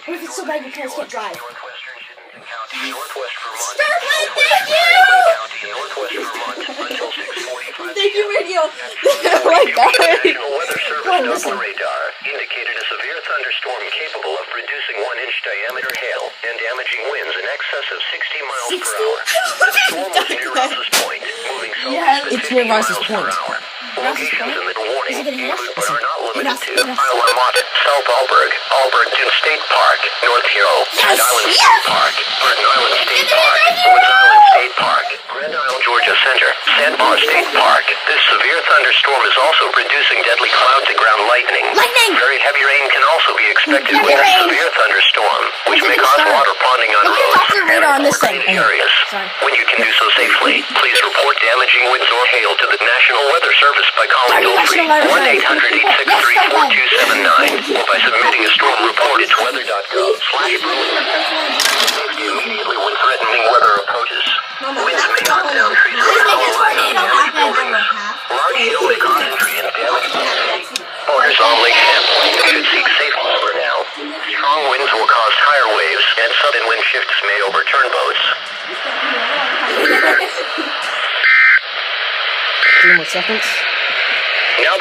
What if it's so bad your parents can't drive? Starlight, thank you! Thank you, radio. Oh my god. National Weather Service Doppler radar indicated a severe thunderstorm capable of producing 1-inch diameter hail and damaging winds in excess of 60 miles per hour. The storm was near Rouse's Point, moving southeast at 50 miles per hour. Locations in the warning include but are not limited to Isle La Motte, South Alberg, Albergton State Park, North Hero, Grand Island State Park, Burton Island State Park, Woods Island State Park, Grand Isle Georgia Center, Sandbar State Park. This severe thunderstorm is also producing deadly cloud-to-ground lightning. Very heavy rain can also be expected with a severe thunderstorm, which may cause water ponding on roads and city areas. When you can do so safely, please report damaging winds or hail to the National Weather Service by calling toll-free 1-800-863-4279 or by submitting a storm report to weather.gov/Berlin. Immediately when threatening weather approaches. Winds may knock down trees or damage buildings. Large hail may cause injury and damage. Boaters on Lake Champlain should seek safety for now. Strong winds will cause higher waves, and sudden wind shifts may overturn boats. 3 more seconds. Now